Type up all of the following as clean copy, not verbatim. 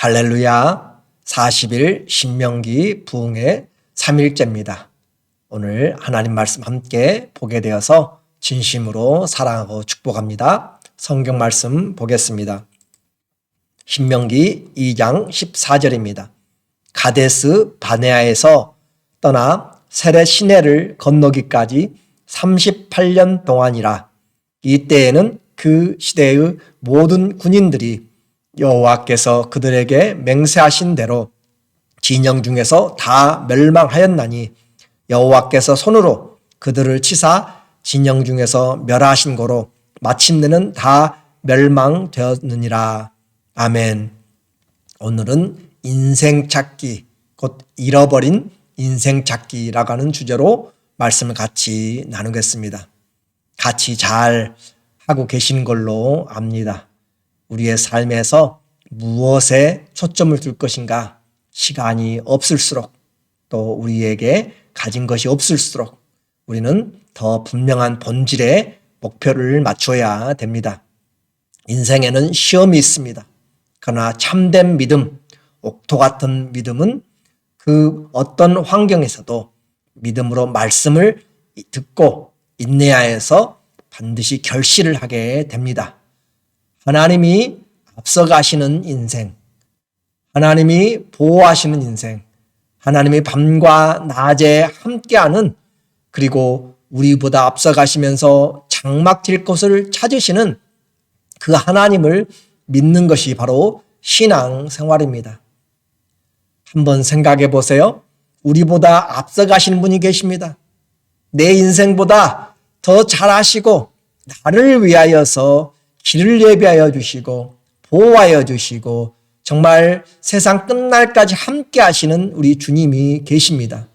할렐루야. 40일 신명기 부흥의 3일째입니다. 오늘 하나님 말씀 함께 보게 되어서 진심으로 사랑하고 축복합니다. 성경 말씀 보겠습니다. 신명기 2장 14절입니다. 가데스 바네아에서 떠나 세렛 시내를 건너기까지 38년 동안이라. 이때에는 그 시대의 모든 군인들이 여호와께서 그들에게 맹세하신 대로 진영 중에서 다 멸망하였나니 여호와께서 손으로 그들을 치사 진영 중에서 멸하신 거로 마침내는 다 멸망되었느니라. 아멘. 오늘은 인생 찾기, 곧 잃어버린 인생 찾기라고 하는 주제로 말씀을 같이 나누겠습니다. 같이 잘 하고 계시는 걸로 압니다. 우리의 삶에서 무엇에 초점을 둘 것인가? 시간이 없을수록, 또 우리에게 가진 것이 없을수록 우리는 더 분명한 본질의 목표를 맞춰야 됩니다. 인생에는 시험이 있습니다. 그러나 참된 믿음, 옥토 같은 믿음은 그 어떤 환경에서도 믿음으로 말씀을 듣고 인내하여서 반드시 결실을 하게 됩니다. 하나님이 앞서가시는 인생, 하나님이 보호하시는 인생, 하나님이 밤과 낮에 함께하는, 그리고 우리보다 앞서가시면서 장막 칠 곳을 찾으시는 그 하나님을 믿는 것이 바로 신앙 생활입니다. 한번 생각해 보세요. 우리보다 앞서가시는 분이 계십니다. 내 인생보다 더 잘하시고 나를 위하여서 길을 예비하여 주시고 보호하여 주시고 정말 세상 끝날까지 함께 하시는 우리 주님이 계십니다.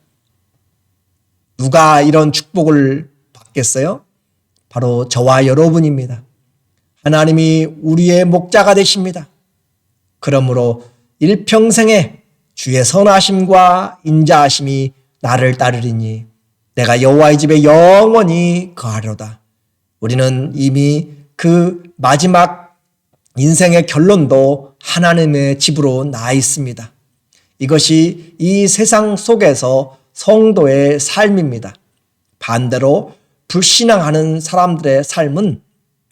누가 이런 축복을 받겠어요? 바로 저와 여러분입니다. 하나님이 우리의 목자가 되십니다. 그러므로 일평생에 주의 선하심과 인자하심이 나를 따르리니 내가 여호와의 집에 영원히 거하리로다. 우리는 이미 그 마지막 인생의 결론도 하나님의 집으로 나 있습니다. 이것이 이 세상 속에서 성도의 삶입니다. 반대로 불신앙하는 사람들의 삶은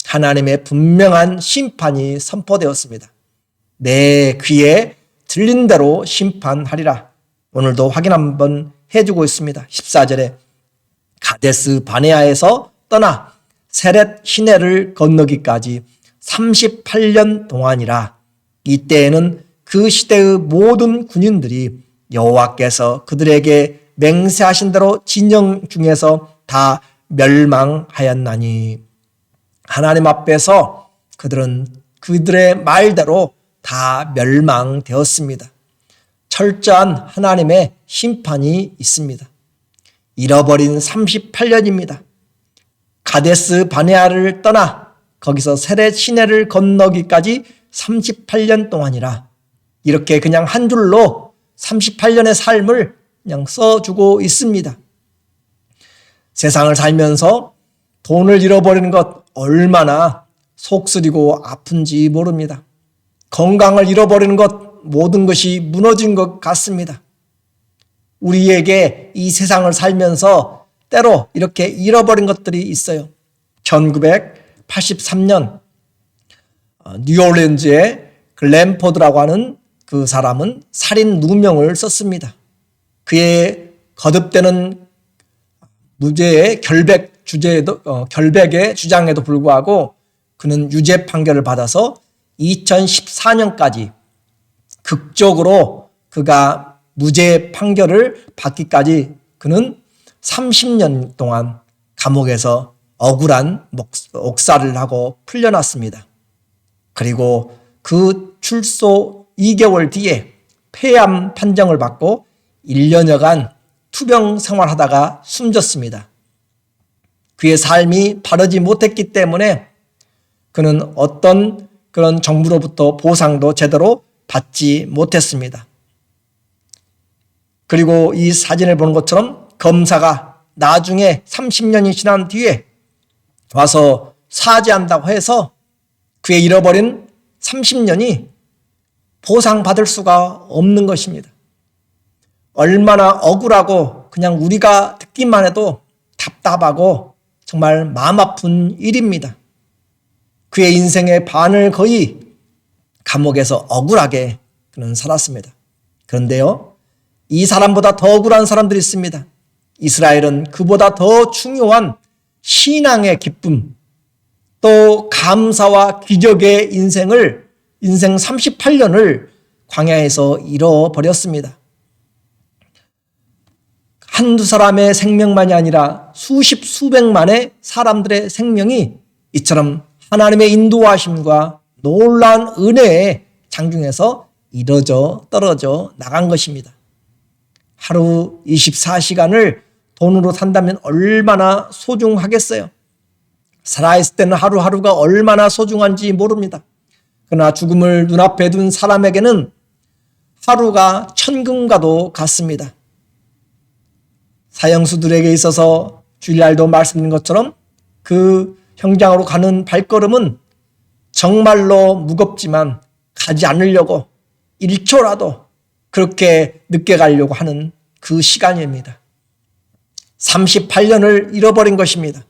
하나님의 분명한 심판이 선포되었습니다. 내 귀에 들린 대로 심판하리라. 오늘도 확인 한번 해주고 있습니다. 14절에 가데스 바네아에서 떠나 세렛 시내를 건너기까지 38년 동안이라. 이때에는 그 시대의 모든 군인들이 여호와께서 그들에게 맹세하신 대로 진영 중에서 다 멸망하였나니. 하나님 앞에서 그들은 그들의 말대로 다 멸망되었습니다. 철저한 하나님의 심판이 있습니다. 잃어버린 38년입니다. 가데스 바네아를 떠나 거기서 세렛 시내를 건너기까지 38년 동안이라. 이렇게 그냥 한 줄로 38년의 삶을 그냥 써주고 있습니다. 세상을 살면서 돈을 잃어버리는 것 얼마나 속쓰리고 아픈지 모릅니다. 건강을 잃어버리는 것, 모든 것이 무너진 것 같습니다. 우리에게 이 세상을 살면서 때로 이렇게 잃어버린 것들이 있어요. 1983년 뉴올리언즈의 램포드라고 하는 그 사람은 살인 누명을 썼습니다. 그의 거듭되는 무죄의 결백의 주장에도 불구하고 그는 유죄 판결을 받아서 2014년까지 극적으로 그가 무죄 판결을 받기까지 그는 30년 동안 감옥에서 억울한 옥살을 하고 풀려났습니다. 그리고 그 출소 2개월 뒤에 폐암 판정을 받고 1년여간 투병 생활하다가 숨졌습니다. 그의 삶이 바르지 못했기 때문에 그는 어떤 그런 정부로부터 보상도 제대로 받지 못했습니다. 그리고 이 사진을 보는 것처럼 검사가 나중에 30년이 지난 뒤에 와서 사죄한다고 해서 그의 잃어버린 30년이 보상받을 수가 없는 것입니다. 얼마나 억울하고 그냥 우리가 듣기만 해도 답답하고 정말 마음 아픈 일입니다. 그의 인생의 반을 거의 감옥에서 억울하게 그는 살았습니다. 그런데요, 이 사람보다 더 억울한 사람들이 있습니다. 이스라엘은 그보다 더 중요한 신앙의 기쁨, 또 감사와 기적의 인생 38년을 광야에서 잃어버렸습니다. 한두 사람의 생명만이 아니라 수십 수백만의 사람들의 생명이 이처럼 하나님의 인도하심과 놀라운 은혜의 장중에서 떨어져 나간 것입니다. 하루 24시간을 돈으로 산다면 얼마나 소중하겠어요. 살아있을 때는 하루하루가 얼마나 소중한지 모릅니다. 그러나 죽음을 눈앞에 둔 사람에게는 하루가 천금과도 같습니다. 사형수들에게 있어서 주일날도 말씀드린 것처럼 그 형장으로 가는 발걸음은 정말로 무겁지만 가지 않으려고 1초라도 그렇게 늦게 가려고 하는 그 시간입니다. 38년을 잃어버린 것입니다.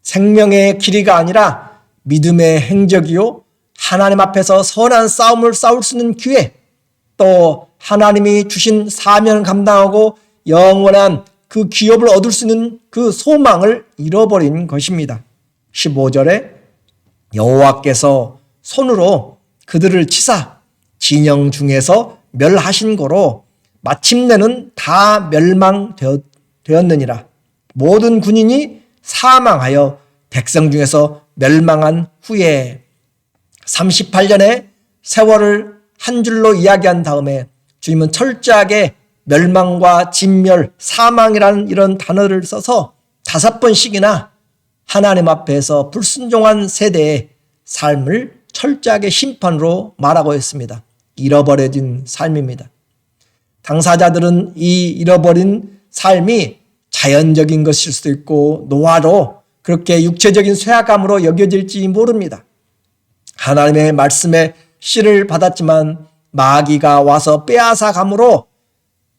생명의 길이가 아니라 믿음의 행적이요, 하나님 앞에서 선한 싸움을 싸울 수 있는 기회, 또 하나님이 주신 사명을 감당하고 영원한 그 기업을 얻을 수 있는 그 소망을 잃어버린 것입니다. 15절에 여호와께서 손으로 그들을 치사 진영 중에서 멸하신 거로 마침내는 다 멸망되었느니라. 모든 군인이 사망하여 백성 중에서 멸망한 후에 38년의 세월을 한 줄로 이야기한 다음에 주님은 철저하게 멸망과 진멸, 사망이라는 이런 단어를 써서 5번씩이나 하나님 앞에서 불순종한 세대의 삶을 철저하게 심판으로 말하고 있습니다. 잃어버려진 삶입니다. 당사자들은 이 잃어버린 삶이 자연적인 것일 수도 있고 노화로 그렇게 육체적인 쇠약감으로 여겨질지 모릅니다. 하나님의 말씀에 씨를 받았지만 마귀가 와서 빼앗아 감으로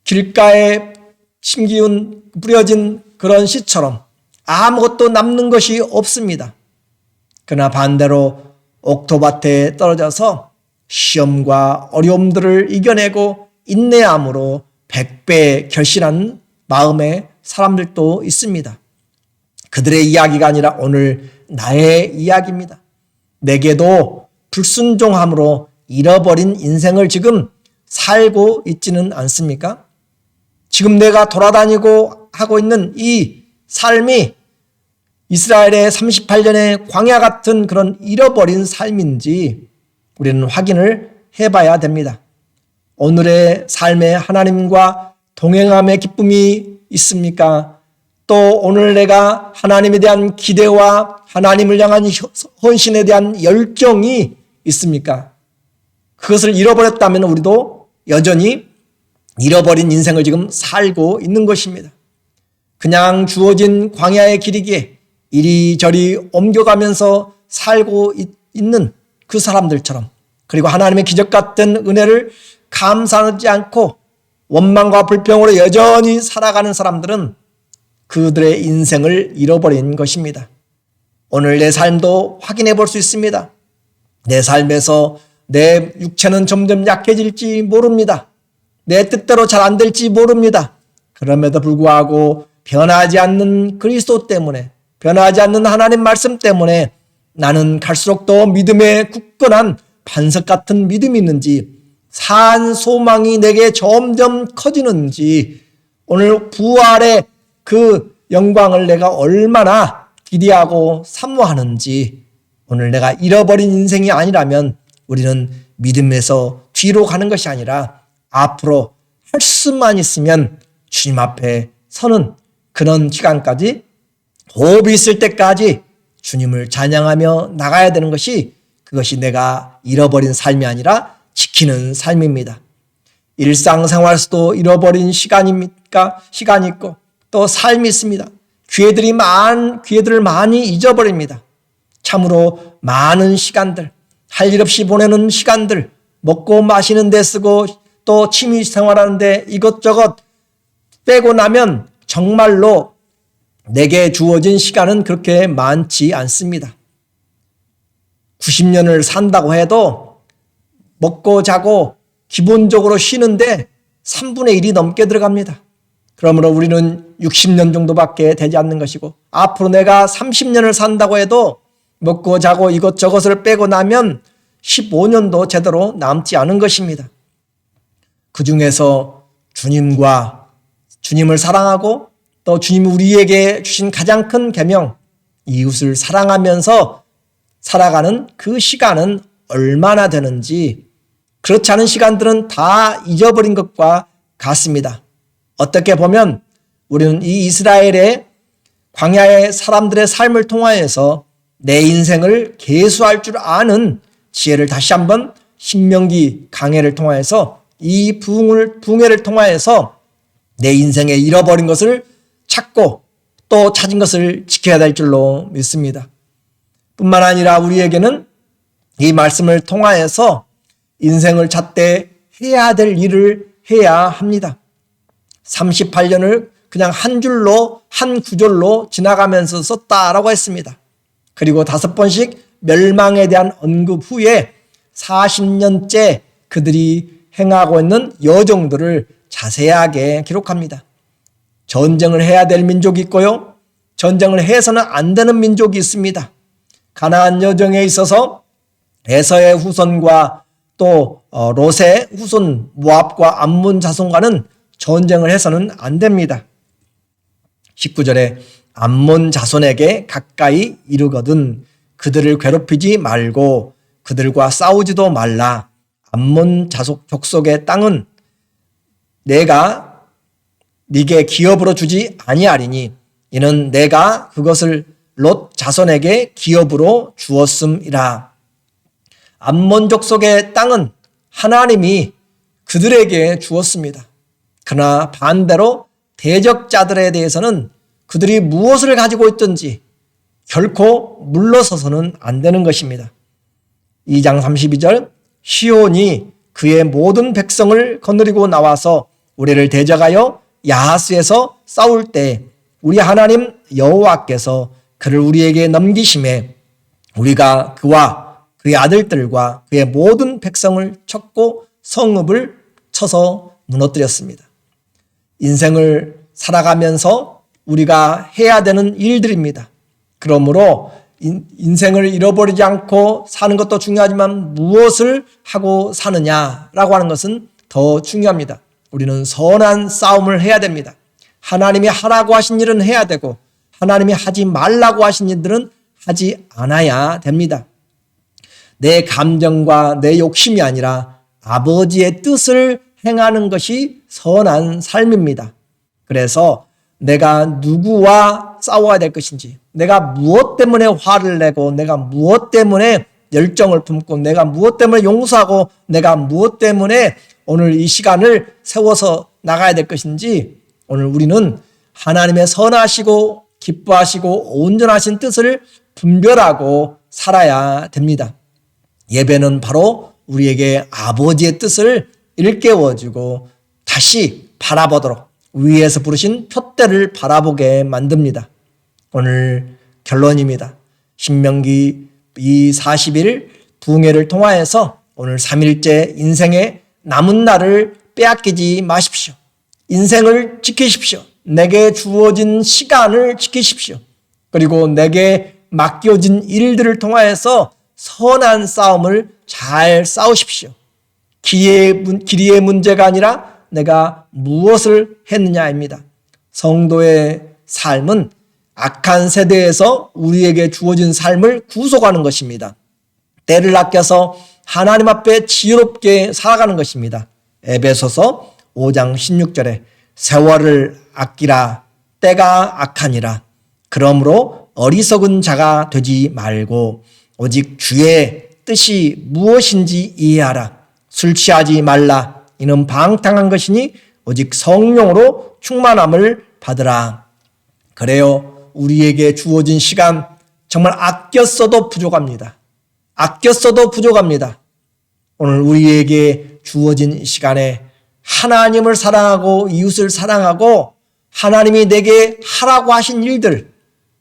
길가에 심기운 뿌려진 그런 씨처럼 아무것도 남는 것이 없습니다. 그러나 반대로 옥토밭에 떨어져서 시험과 어려움들을 이겨내고 인내함으로 100배 결실한 마음의 사람들도 있습니다. 그들의 이야기가 아니라 오늘 나의 이야기입니다. 내게도 불순종함으로 잃어버린 인생을 지금 살고 있지는 않습니까? 지금 내가 돌아다니고 하고 있는 이 삶이 이스라엘의 38년의 광야 같은 그런 잃어버린 삶인지 우리는 확인을 해봐야 됩니다. 오늘의 삶에 하나님과 동행함의 기쁨이 있습니까? 또 오늘 내가 하나님에 대한 기대와 하나님을 향한 헌신에 대한 열정이 있습니까? 그것을 잃어버렸다면 우리도 여전히 잃어버린 인생을 지금 살고 있는 것입니다. 그냥 주어진 광야의 길이기에 이리저리 옮겨가면서 살고 있는 그 사람들처럼, 그리고 하나님의 기적 같은 은혜를 감사하지 않고 원망과 불평으로 여전히 살아가는 사람들은 그들의 인생을 잃어버린 것입니다. 오늘 내 삶도 확인해 볼 수 있습니다. 내 삶에서 내 육체는 점점 약해질지 모릅니다. 내 뜻대로 잘 안 될지 모릅니다. 그럼에도 불구하고 변하지 않는 그리스도 때문에, 변하지 않는 하나님 말씀 때문에 나는 갈수록 더 믿음에 굳건한 반석 같은 믿음이 있는지, 산 소망이 내게 점점 커지는지, 오늘 부활의 그 영광을 내가 얼마나 기대하고 사모하는지, 오늘 내가 잃어버린 인생이 아니라면 우리는 믿음에서 뒤로 가는 것이 아니라 앞으로 할 수만 있으면 주님 앞에 서는 그런 시간까지, 호흡이 있을 때까지 주님을 찬양하며 나가야 되는 것이, 그것이 내가 잃어버린 삶이 아니라 지키는 삶입니다. 일상생활에서도 잃어버린 시간이 있고 또 삶이 있습니다. 기회들을 많이 잊어버립니다. 참으로 많은 시간들, 할 일 없이 보내는 시간들, 먹고 마시는 데 쓰고 또 취미 생활하는데 이것저것 빼고 나면 정말로 내게 주어진 시간은 그렇게 많지 않습니다. 90년을 산다고 해도 먹고 자고 기본적으로 쉬는데 3분의 1이 넘게 들어갑니다. 그러므로 우리는 60년 정도밖에 되지 않는 것이고, 앞으로 내가 30년을 산다고 해도 먹고 자고 이것저것을 빼고 나면 15년도 제대로 남지 않은 것입니다. 그 중에서 주님을 사랑하고 또 주님이 우리에게 주신 가장 큰 계명, 이웃을 사랑하면서 살아가는 그 시간은 얼마나 되는지, 그렇지 않은 시간들은 다 잊어버린 것과 같습니다. 어떻게 보면 우리는 이 이스라엘의 광야의 사람들의 삶을 통하여서 내 인생을 계수할 줄 아는 지혜를 다시 한번 신명기 강해를 통하여서 이 붕해를 통하여서 내 인생에 잃어버린 것을 찾고 또 찾은 것을 지켜야 될 줄로 믿습니다. 뿐만 아니라 우리에게는 이 말씀을 통하여서 인생을 찾되 해야 될 일을 해야 합니다. 38년을 그냥 한 줄로 한 구절로 지나가면서 썼다라고 했습니다. 그리고 5번씩 멸망에 대한 언급 후에 40년째 그들이 행하고 있는 여정들을 자세하게 기록합니다. 전쟁을 해야 될 민족이 있고요, 전쟁을 해서는 안 되는 민족이 있습니다. 가나안 여정에 있어서 에서의 후손과 또 롯의 후손 모압과 암몬 자손과는 전쟁을 해서는 안 됩니다. 19절에 암몬 자손에게 가까이 이르거든 그들을 괴롭히지 말고 그들과 싸우지도 말라. 암몬 족속의 땅은 내가 네게 기업으로 주지 아니하리니 이는 내가 그것을 롯 자손에게 기업으로 주었음이라. 암몬 족속의 땅은 하나님이 그들에게 주었습니다. 그러나 반대로 대적자들에 대해서는 그들이 무엇을 가지고 있든지 결코 물러서서는 안 되는 것입니다. 2장 32절 시온이 그의 모든 백성을 거느리고 나와서 우리를 대적하여 야하스에서 싸울 때 우리 하나님 여호와께서 그를 우리에게 넘기심에 우리가 그와 그의 아들들과 그의 모든 백성을 쳤고 성읍을 쳐서 무너뜨렸습니다. 인생을 살아가면서 우리가 해야 되는 일들입니다. 그러므로 인생을 잃어버리지 않고 사는 것도 중요하지만 무엇을 하고 사느냐라고 하는 것은 더 중요합니다. 우리는 선한 싸움을 해야 됩니다. 하나님이 하라고 하신 일은 해야 되고 하나님이 하지 말라고 하신 일들은 하지 않아야 됩니다. 내 감정과 내 욕심이 아니라 아버지의 뜻을 행하는 것이 선한 삶입니다. 그래서 내가 누구와 싸워야 될 것인지, 내가 무엇 때문에 화를 내고, 내가 무엇 때문에 열정을 품고, 내가 무엇 때문에 용서하고, 내가 무엇 때문에 오늘 이 시간을 세워서 나가야 될 것인지, 오늘 우리는 하나님의 선하시고 기뻐하시고 온전하신 뜻을 분별하고 살아야 됩니다. 예배는 바로 우리에게 아버지의 뜻을 일깨워주고 다시 바라보도록 위에서 부르신 푯대를 바라보게 만듭니다. 오늘 결론입니다. 신명기 이 40일 부흥회를 통하여서 오늘 3일째 인생의 남은 날을 빼앗기지 마십시오. 인생을 지키십시오. 내게 주어진 시간을 지키십시오. 그리고 내게 맡겨진 일들을 통하여서 선한 싸움을 잘 싸우십시오. 길이의 문제가 아니라 내가 무엇을 했느냐입니다. 성도의 삶은 악한 세대에서 우리에게 주어진 삶을 구속하는 것입니다. 때를 아껴서 하나님 앞에 지혜롭게 살아가는 것입니다. 에베소서 5장 16절에 세월을 아끼라 때가 악하니라. 그러므로 어리석은 자가 되지 말고 오직 주의 뜻이 무엇인지 이해하라. 술 취하지 말라. 이는 방탕한 것이니 오직 성령으로 충만함을 받으라. 그래요. 우리에게 주어진 시간 정말 아껴 써도 부족합니다. 아껴 써도 부족합니다. 오늘 우리에게 주어진 시간에 하나님을 사랑하고 이웃을 사랑하고 하나님이 내게 하라고 하신 일들,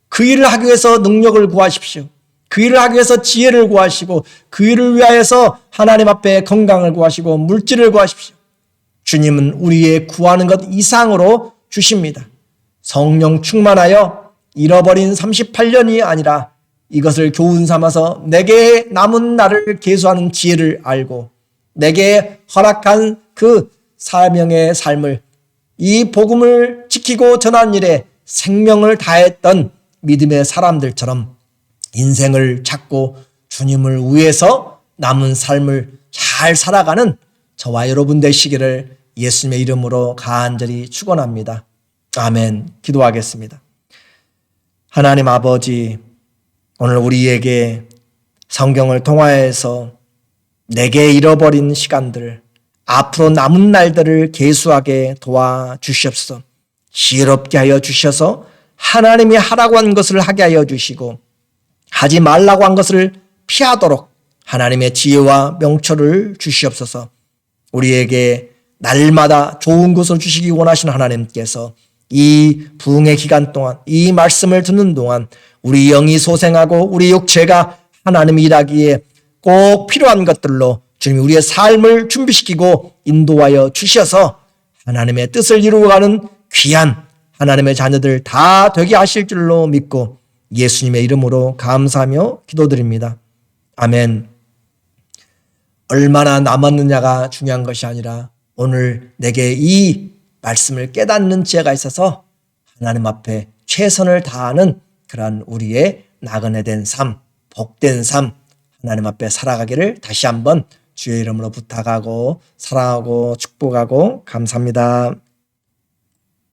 그 일을 하기 위해서 능력을 구하십시오. 그 일을 하기 위해서 지혜를 구하시고 그 일을 위하여서 하나님 앞에 건강을 구하시고 물질을 구하십시오. 주님은 우리의 구하는 것 이상으로 주십니다. 성령 충만하여 잃어버린 38년이 아니라 이것을 교훈 삼아서 내게 남은 날을 계수하는 지혜를 알고 내게 허락한 그 사명의 삶을, 이 복음을 지키고 전하는 일에 생명을 다했던 믿음의 사람들처럼 인생을 찾고 주님을 위해서 남은 삶을 잘 살아가는 저와 여러분 되시기를 예수님의 이름으로 간절히 축원합니다. 아멘. 기도하겠습니다. 하나님 아버지, 오늘 우리에게 성경을 통하여서 내게 잃어버린 시간들, 앞으로 남은 날들을 계수하게 도와주시옵소서. 지혜롭게 하여 주셔서 하나님이 하라고 한 것을 하게 하여 주시고 하지 말라고 한 것을 피하도록 하나님의 지혜와 명철을 주시옵소서. 우리에게 날마다 좋은 것을 주시기 원하시는 하나님께서 이 부흥의 기간 동안, 이 말씀을 듣는 동안 우리 영이 소생하고 우리 육체가 하나님이 일하기에 꼭 필요한 것들로 주님이 우리의 삶을 준비시키고 인도하여 주셔서 하나님의 뜻을 이루어가는 귀한 하나님의 자녀들 다 되게 하실 줄로 믿고 예수님의 이름으로 감사하며 기도드립니다. 아멘. 얼마나 남았느냐가 중요한 것이 아니라 오늘 내게 이 말씀을 깨닫는 지혜가 있어서 하나님 앞에 최선을 다하는 그러한 우리의 나그네 된 삶, 복된 삶, 하나님 앞에 살아가기를 다시 한번 주의 이름으로 부탁하고 사랑하고 축복하고 감사합니다.